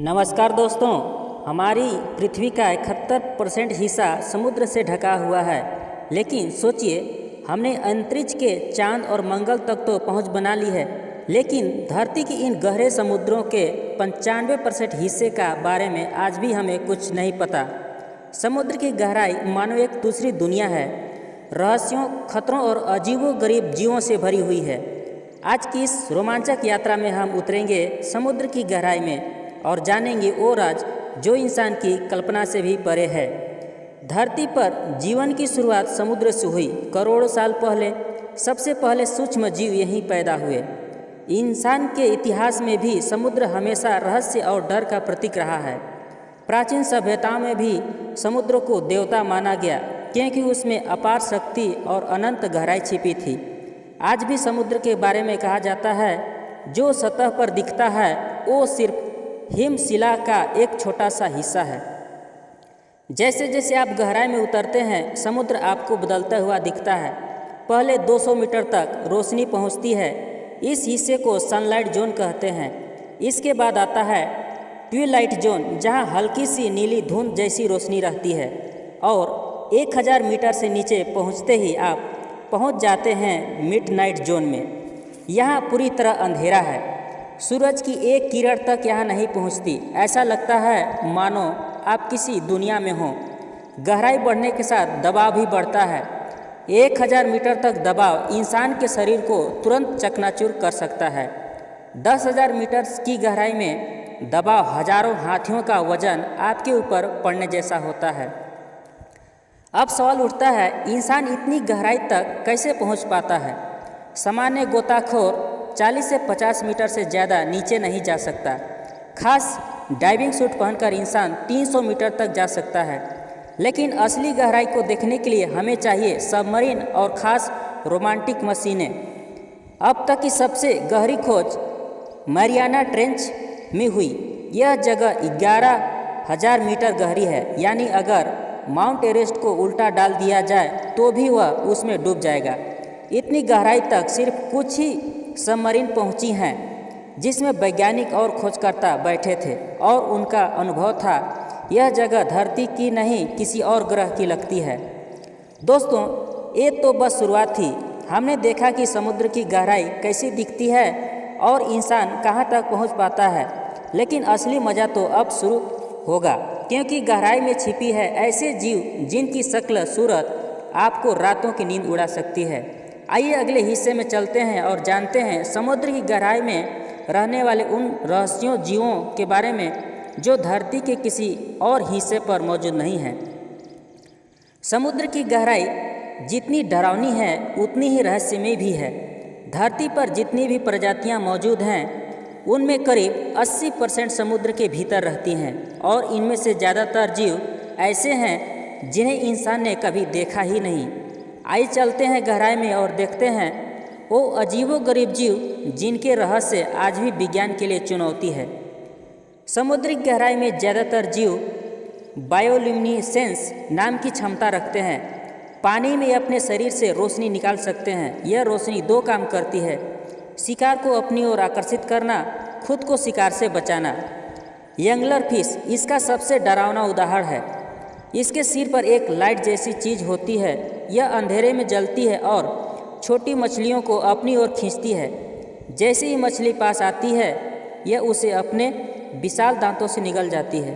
नमस्कार दोस्तों। हमारी पृथ्वी का 71% हिस्सा समुद्र से ढका हुआ है, लेकिन सोचिए हमने अंतरिक्ष के चांद और मंगल तक तो पहुंच बना ली है, लेकिन धरती के इन गहरे समुद्रों के 95% हिस्से का बारे में आज भी हमें कुछ नहीं पता। समुद्र की गहराई मानो एक दूसरी दुनिया है, रहस्यों, खतरों और अजीबोगरीब जीवों से भरी हुई है। आज की इस रोमांचक यात्रा में हम उतरेंगे समुद्र की गहराई में और जानेंगे वो राज जो इंसान की कल्पना से भी परे है। धरती पर जीवन की शुरुआत समुद्र से हुई। करोड़ों साल पहले सबसे पहले सूक्ष्म जीव यहीं पैदा हुए। इंसान के इतिहास में भी समुद्र हमेशा रहस्य और डर का प्रतीक रहा है। प्राचीन सभ्यताओं में भी समुद्र को देवता माना गया, क्योंकि उसमें अपार शक्ति और अनंत गहराई छिपी थी। आज भी समुद्र के बारे में कहा जाता है, जो सतह पर दिखता है वो सिर्फ हिमशिला का एक छोटा सा हिस्सा है। जैसे जैसे आप गहराई में उतरते हैं, समुद्र आपको बदलता हुआ दिखता है। पहले 200 मीटर तक रोशनी पहुंचती है। इस हिस्से को सनलाइट जोन कहते हैं। इसके बाद आता है ट्विलाइट जोन, जहां हल्की सी नीली धुंध जैसी रोशनी रहती है, और 1000 मीटर से नीचे पहुंचते ही आप पहुंच जाते हैं मिडनाइट जोन में। यहाँ पूरी तरह अंधेरा है। सूरज की एक किरण तक यहाँ नहीं पहुँचती। ऐसा लगता है मानो आप किसी दुनिया में हों। गहराई बढ़ने के साथ दबाव भी बढ़ता है। 1000 मीटर तक दबाव इंसान के शरीर को तुरंत चकनाचूर कर सकता है। 10,000 मीटर की गहराई में दबाव हजारों हाथियों का वजन आपके ऊपर पड़ने जैसा होता है। अब सवाल उठता है, इंसान इतनी गहराई तक कैसे पहुँच पाता है? सामान्य गोताखोर 40 से 50 मीटर से ज़्यादा नीचे नहीं जा सकता। खास डाइविंग सूट पहनकर इंसान 300 मीटर तक जा सकता है। लेकिन असली गहराई को देखने के लिए हमें चाहिए सबमरीन और ख़ास रोमांटिक मशीनें। अब तक की सबसे गहरी खोज मैरियाना ट्रेंच में हुई। यह जगह 11,000 मीटर गहरी है, यानी अगर माउंट एवरेस्ट को उल्टा डाल दिया जाए तो भी वह उसमें डूब जाएगा। इतनी गहराई तक सिर्फ कुछ ही सबमरीन पहुंची हैं, जिसमें वैज्ञानिक और खोजकर्ता बैठे थे, और उनका अनुभव था यह जगह धरती की नहीं किसी और ग्रह की लगती है। दोस्तों, ये तो बस शुरुआत थी। हमने देखा कि समुद्र की गहराई कैसी दिखती है और इंसान कहां तक पहुंच पाता है, लेकिन असली मज़ा तो अब शुरू होगा, क्योंकि गहराई में छिपी है ऐसे जीव जिनकी शक्ल सूरत आपको रातों की नींद उड़ा सकती है। आइए अगले हिस्से में चलते हैं और जानते हैं समुद्र की गहराई में रहने वाले उन रहस्यों जीवों के बारे में जो धरती के किसी और हिस्से पर मौजूद नहीं हैं। समुद्र की गहराई जितनी डरावनी है उतनी ही रहस्यमय भी है। धरती पर जितनी भी प्रजातियां मौजूद हैं, उनमें करीब 80% समुद्र के भीतर रहती हैं, और इनमें से ज़्यादातर जीव ऐसे हैं जिन्हें इंसान ने कभी देखा ही नहीं। आइए चलते हैं गहराई में और देखते हैं वो अजीबोगरीब जीव जिनके रहस्य आज भी विज्ञान के लिए चुनौती है। समुद्री गहराई में ज़्यादातर जीव बायोल्यूमिनेसेंस नाम की क्षमता रखते हैं। पानी में अपने शरीर से रोशनी निकाल सकते हैं। यह रोशनी 2 काम करती है: शिकार को अपनी ओर आकर्षित करना, खुद को शिकार से बचाना। यंगलर फिश इसका सबसे डरावना उदाहरण है। इसके सिर पर एक लाइट जैसी चीज़ होती है। यह अंधेरे में जलती है और छोटी मछलियों को अपनी ओर खींचती है। जैसे ही मछली पास आती है, यह उसे अपने विशाल दांतों से निगल जाती है।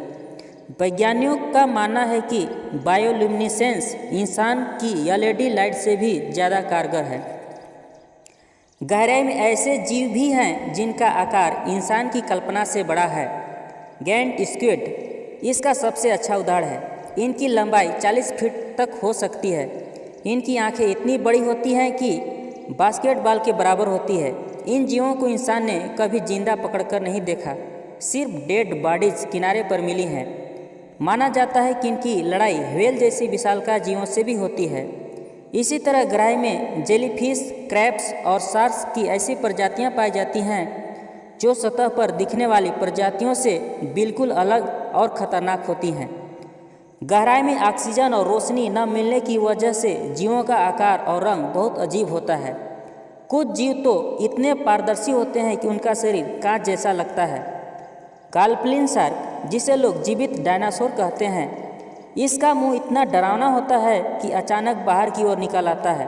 वैज्ञानिकों का मानना है कि बायोल्यूमिनेसेंस इंसान की एलईडी लाइट से भी ज़्यादा कारगर है। गहराई में ऐसे जीव भी हैं जिनका आकार इंसान की कल्पना से बड़ा है। गैंट स्क्विड इसका सबसे अच्छा उदाहरण है। इनकी लंबाई 40 फीट तक हो सकती है। इनकी आंखें इतनी बड़ी होती हैं कि बास्केटबॉल के बराबर होती है। इन जीवों को इंसान ने कभी जिंदा पकड़कर नहीं देखा, सिर्फ डेड बॉडीज किनारे पर मिली हैं। माना जाता है कि इनकी लड़ाई व्हेल जैसी विशालकाय जीवों से भी होती है। इसी तरह गहराई में जेलीफिश, क्रैब्स और शार्क्स की ऐसी प्रजातियां पाई जाती हैं जो सतह पर दिखने वाली प्रजातियों से बिल्कुल अलग और ख़तरनाक होती हैं। गहराई में ऑक्सीजन और रोशनी न मिलने की वजह से जीवों का आकार और रंग बहुत अजीब होता है। कुछ जीव तो इतने पारदर्शी होते हैं कि उनका शरीर कांच जैसा लगता है। कार्पलिन शार्क, जिसे लोग जीवित डायनासोर कहते हैं, इसका मुंह इतना डरावना होता है कि अचानक बाहर की ओर निकल आता है।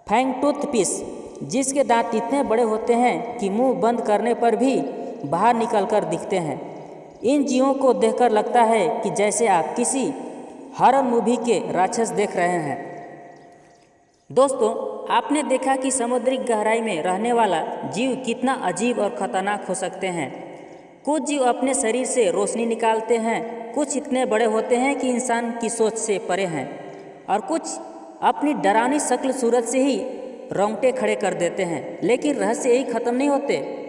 फैंगटूथ फिश, जिसके दांत इतने बड़े होते हैं कि मुंह बंद करने पर भी बाहर निकलकर दिखते हैं। इन जीवों को देखकर लगता है कि जैसे आप किसी हॉरर मूवी के राक्षस देख रहे हैं। दोस्तों, आपने देखा कि समुद्री गहराई में रहने वाला जीव कितना अजीब और खतरनाक हो सकते हैं। कुछ जीव अपने शरीर से रोशनी निकालते हैं, कुछ इतने बड़े होते हैं कि इंसान की सोच से परे हैं, और कुछ अपनी डरावनी शक्ल सूरत से ही रोंगटे खड़े कर देते हैं। लेकिन रहस्य यही खत्म नहीं होते।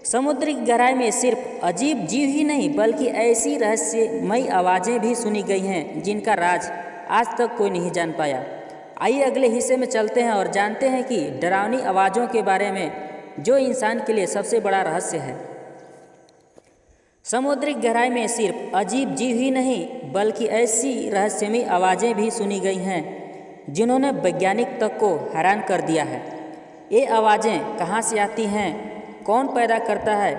समुद्री गहराई में सिर्फ अजीब जीव ही नहीं बल्कि ऐसी रहस्यमयी आवाज़ें भी सुनी गई हैं जिनका राज आज तक कोई नहीं जान पाया। आइए अगले हिस्से में चलते हैं और जानते हैं कि डरावनी आवाज़ों के बारे में जो इंसान के लिए सबसे बड़ा रहस्य है। समुद्री गहराई में सिर्फ अजीब जीव ही नहीं बल्कि ऐसी रहस्यमयी आवाज़ें भी सुनी गई हैं जिन्होंने वैज्ञानिक तक को हैरान कर दिया है। ये आवाज़ें कहाँ से आती हैं, कौन पैदा करता है,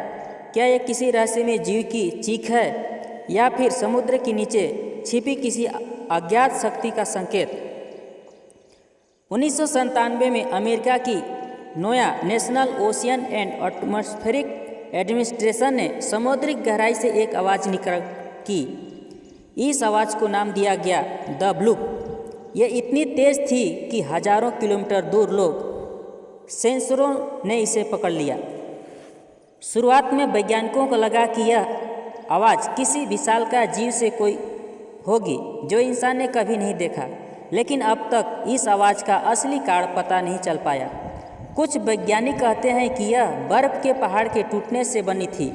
क्या ये किसी रहस्यमय जीव की चीख है या फिर समुद्र के नीचे छिपी किसी अज्ञात शक्ति का संकेत। 1997 में अमेरिका की Noah national ocean and atmospheric administration ने समुद्री गहराई से एक आवाज़ निकल की। इस आवाज़ को नाम दिया गया द ब्लूप। यह इतनी तेज़ थी कि हजारों किलोमीटर दूर लोग सेंसरों ने इसे पकड़ लिया। शुरुआत में वैज्ञानिकों को लगा कि यह आवाज़ किसी विशालकाय जीव से कोई होगी जो इंसान ने कभी नहीं देखा, लेकिन अब तक इस आवाज़ का असली कारण पता नहीं चल पाया। कुछ वैज्ञानिक कहते हैं कि यह बर्फ़ के पहाड़ के टूटने से बनी थी,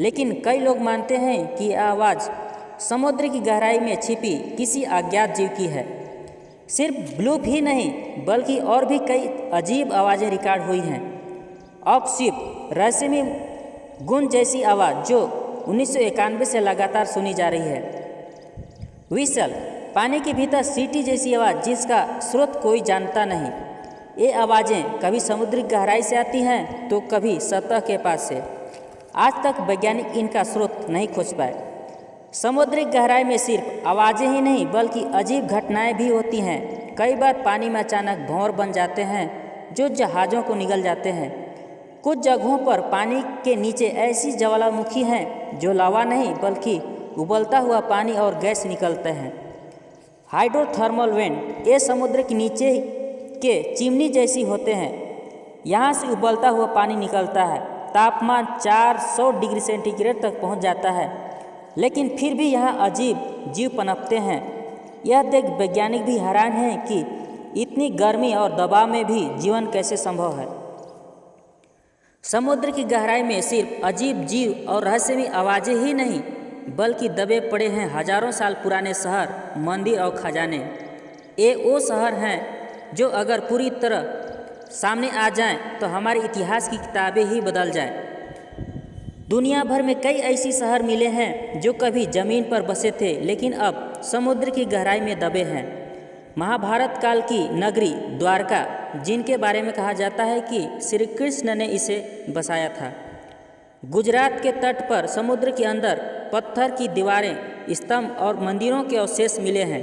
लेकिन कई लोग मानते हैं कि यह आवाज़ समुद्र की गहराई में छिपी किसी अज्ञात जीव की है। सिर्फ ब्लूप ही नहीं बल्कि और भी कई अजीब आवाज़ें रिकॉर्ड हुई हैं। ऑफशिप, रहस्यमय गूंज जैसी आवाज़ जो 1991 से लगातार सुनी जा रही है। विसल, पानी के भीतर सीटी जैसी आवाज़ जिसका स्रोत कोई जानता नहीं। ये आवाज़ें कभी समुद्री गहराई से आती हैं तो कभी सतह के पास से। आज तक वैज्ञानिक इनका स्रोत नहीं खोज पाए। समुद्री गहराई में सिर्फ आवाज़ें ही नहीं बल्कि अजीब घटनाएं भी होती हैं। कई बार पानी में अचानक भंवर बन जाते हैं जो जहाज़ों को निगल जाते हैं। कुछ जगहों पर पानी के नीचे ऐसी ज्वालामुखी हैं जो लावा नहीं बल्कि उबलता हुआ पानी और गैस निकलते हैं। हाइड्रोथर्मल वेंट, ये समुद्र के नीचे के चिमनी जैसी होते हैं। यहाँ से उबलता हुआ पानी निकलता है। तापमान 400 डिग्री सेंटीग्रेड तक पहुँच जाता है, लेकिन फिर भी यहाँ अजीब जीव पनपते हैं। यह देख वैज्ञानिक भी हैरान हैं कि इतनी गर्मी और दबाव में भी जीवन कैसे संभव है। समुद्र की गहराई में सिर्फ अजीब जीव और रहस्यमयी आवाज़ें ही नहीं बल्कि दबे पड़े हैं हजारों साल पुराने शहर, मंदिर और खजाने। ये वो शहर हैं जो अगर पूरी तरह सामने आ जाएं तो हमारे इतिहास की किताबें ही बदल जाएं। दुनिया भर में कई ऐसी शहर मिले हैं जो कभी ज़मीन पर बसे थे लेकिन अब समुद्र की गहराई में दबे हैं। महाभारत काल की नगरी द्वारका, जिनके बारे में कहा जाता है कि श्री कृष्ण ने इसे बसाया था। गुजरात के तट पर समुद्र के अंदर पत्थर की दीवारें, स्तंभ और मंदिरों के अवशेष मिले हैं।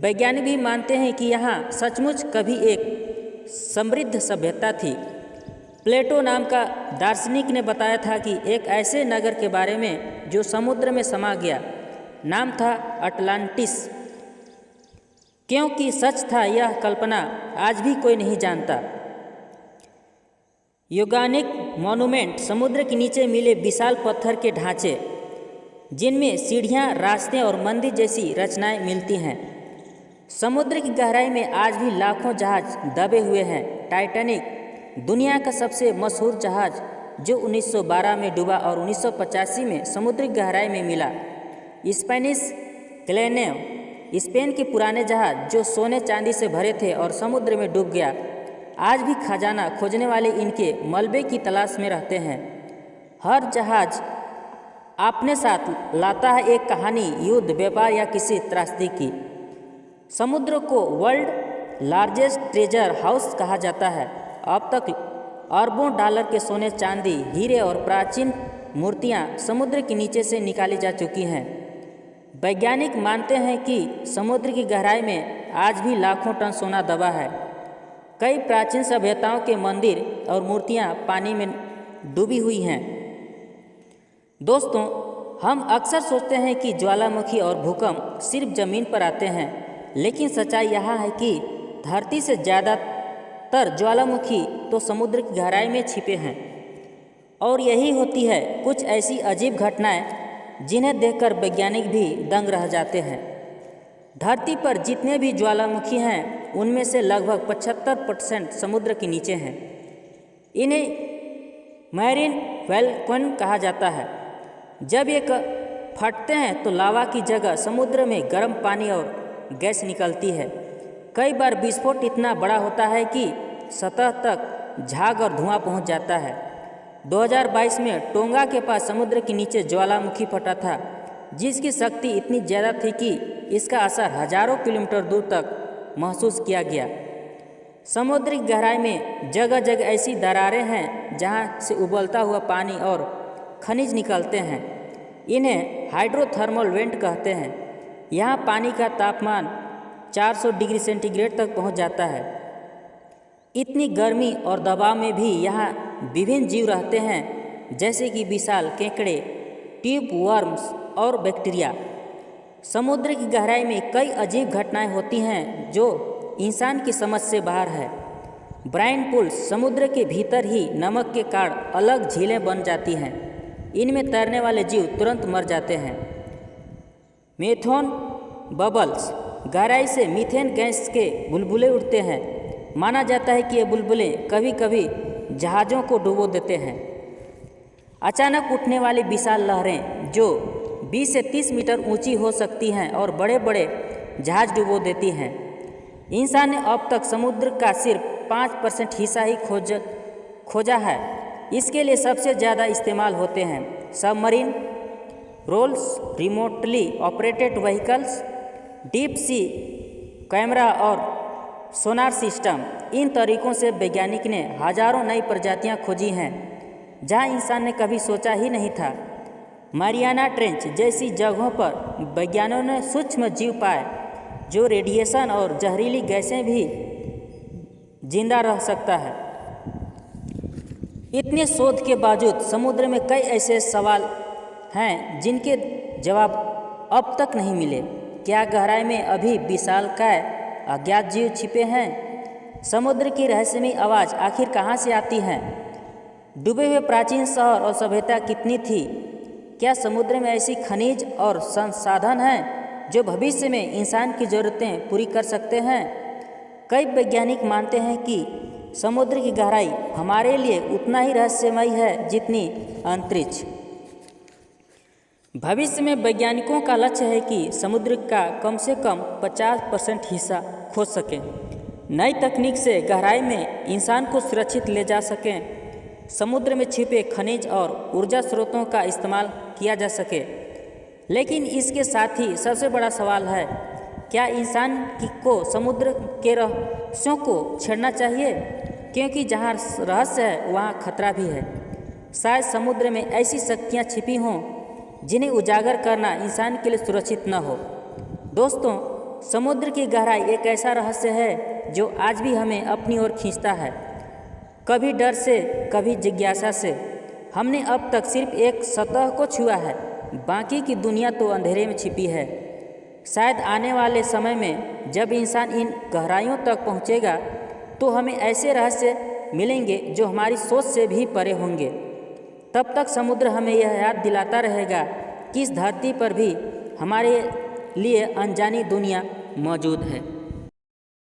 वैज्ञानिक भी मानते हैं कि यहाँ सचमुच कभी एक समृद्ध सभ्यता थी। प्लेटो नाम का दार्शनिक ने बताया था कि एक ऐसे नगर के बारे में जो समुद्र में समा गया, नाम था अटलांटिस। क्योंकि सच था यह कल्पना आज भी कोई नहीं जानता। योगानिक मॉन्यूमेंट, समुद्र के नीचे मिले विशाल पत्थर के ढांचे जिनमें सीढ़ियाँ, रास्ते और मंदिर जैसी रचनाएं मिलती हैं। समुद्र की गहराई में आज भी लाखों जहाज दबे हुए हैं। टाइटैनिक, दुनिया का सबसे मशहूर जहाज जो 1912 में डूबा और 1985 में समुद्री गहराई में मिला। स्पेनिश क्लेनेव, स्पेन के पुराने जहाज जो सोने चांदी से भरे थे और समुद्र में डूब गया। आज भी खजाना खोजने वाले इनके मलबे की तलाश में रहते हैं। हर जहाज अपने साथ लाता है एक कहानी, युद्ध, व्यापार या किसी त्रासदी की। समुद्र को वर्ल्ड लार्जेस्ट ट्रेजर हाउस कहा जाता है। अब तक अरबों डॉलर के सोने चांदी हीरे और प्राचीन मूर्तियां समुद्र के नीचे से निकाली जा चुकी हैं। वैज्ञानिक मानते हैं कि समुद्र की गहराई में आज भी लाखों टन सोना दबा है। कई प्राचीन सभ्यताओं के मंदिर और मूर्तियां पानी में डूबी हुई हैं। दोस्तों, हम अक्सर सोचते हैं कि ज्वालामुखी और भूकंप सिर्फ ज़मीन पर आते हैं, लेकिन सच्चाई यह है कि धरती से ज़्यादातर ज्वालामुखी तो समुद्र की गहराई में छिपे हैं। और यही होती है कुछ ऐसी अजीब घटनाएं जिन्हें देखकर वैज्ञानिक भी दंग रह जाते हैं। धरती पर जितने भी ज्वालामुखी हैं उनमें से लगभग 75% समुद्र के नीचे हैं। इन्हें मैरीन वोल्केनो कहा जाता है। जब ये फटते हैं तो लावा की जगह समुद्र में गर्म पानी और गैस निकलती है। कई बार विस्फोट इतना बड़ा होता है कि सतह तक झाग और धुआं पहुंच जाता है। 2022 में टोंगा के पास समुद्र के नीचे ज्वालामुखी फटा था, जिसकी शक्ति इतनी ज़्यादा थी कि इसका असर हजारों किलोमीटर दूर तक महसूस किया गया। समुद्र की गहराई में जगह जगह ऐसी दरारें हैं जहां से उबलता हुआ पानी और खनिज निकलते हैं। इन्हें हाइड्रोथर्मल वेंट कहते हैं। यहाँ पानी का तापमान 400 डिग्री सेंटीग्रेड तक पहुँच जाता है। इतनी गर्मी और दबाव में भी यहाँ विभिन्न जीव रहते हैं, जैसे कि विशाल केकड़े, ट्यूब वर्म्स और बैक्टीरिया। समुद्र की गहराई में कई अजीब घटनाएं होती हैं जो इंसान की समझ से बाहर है। ब्राइन पूल्स समुद्र के भीतर ही नमक के कारण अलग झीलें बन जाती हैं। इनमें तैरने वाले जीव तुरंत मर जाते हैं। मेथेन बबल्स गहराई से मीथेन गैस के बुलबुले उठते हैं। माना जाता है कि ये बुलबुले कभी कभी जहाज़ों को डुबो देते हैं। अचानक उठने वाली विशाल लहरें जो 20 से 30 मीटर ऊंची हो सकती हैं और बड़े बड़े जहाज डुबो देती हैं। इंसान ने अब तक समुद्र का सिर्फ 5% हिस्सा ही खोजा है। इसके लिए सबसे ज़्यादा इस्तेमाल होते हैं submarine, rolls, remotely operated vehicles, deep sea camera और सोनार सिस्टम। इन तरीकों से वैज्ञानिक ने हजारों नई प्रजातियां खोजी हैं जहां इंसान ने कभी सोचा ही नहीं था। मारियाना ट्रेंच जैसी जगहों पर वैज्ञानिकों ने सूक्ष्म जीव पाए जो रेडिएशन और जहरीली गैसें भी जिंदा रह सकता है। इतने शोध के बावजूद समुद्र में कई ऐसे सवाल हैं जिनके जवाब अब तक नहीं मिले। क्या गहराई में अभी विशालकाय अज्ञात जीव छिपे हैं? समुद्र की रहस्यमयी आवाज़ आखिर कहाँ से आती है? डूबे हुए प्राचीन शहर और सभ्यता कितनी थी? क्या समुद्र में ऐसी खनिज और संसाधन हैं जो भविष्य में इंसान की ज़रूरतें पूरी कर सकते हैं? कई वैज्ञानिक मानते हैं कि समुद्र की गहराई हमारे लिए उतना ही रहस्यमयी है जितनी अंतरिक्ष। भविष्य में वैज्ञानिकों का लक्ष्य है कि समुद्र का कम से कम 50% हिस्सा खोज सकें। नई तकनीक से गहराई में इंसान को सुरक्षित ले जा सकें। समुद्र में छिपे खनिज और ऊर्जा स्रोतों का इस्तेमाल किया जा सके। लेकिन इसके साथ ही सबसे बड़ा सवाल है, क्या इंसान को समुद्र के रहस्यों को छेड़ना चाहिए? क्योंकि जहाँ रहस्य है वहाँ खतरा भी है। शायद समुद्र में ऐसी शक्तियाँ छिपी हों जिन्हें उजागर करना इंसान के लिए सुरक्षित न हो। दोस्तों, समुद्र की गहराई एक ऐसा रहस्य है जो आज भी हमें अपनी ओर खींचता है, कभी डर से, कभी जिज्ञासा से। हमने अब तक सिर्फ एक सतह को छुआ है, बाकी की दुनिया तो अंधेरे में छिपी है। शायद आने वाले समय में जब इंसान इन गहराइयों तक पहुंचेगा तो हमें ऐसे रहस्य मिलेंगे जो हमारी सोच से भी परे होंगे। तब तक समुद्र हमें यह याद दिलाता रहेगा कि इस धरती पर भी हमारे लिए अनजानी दुनिया मौजूद है।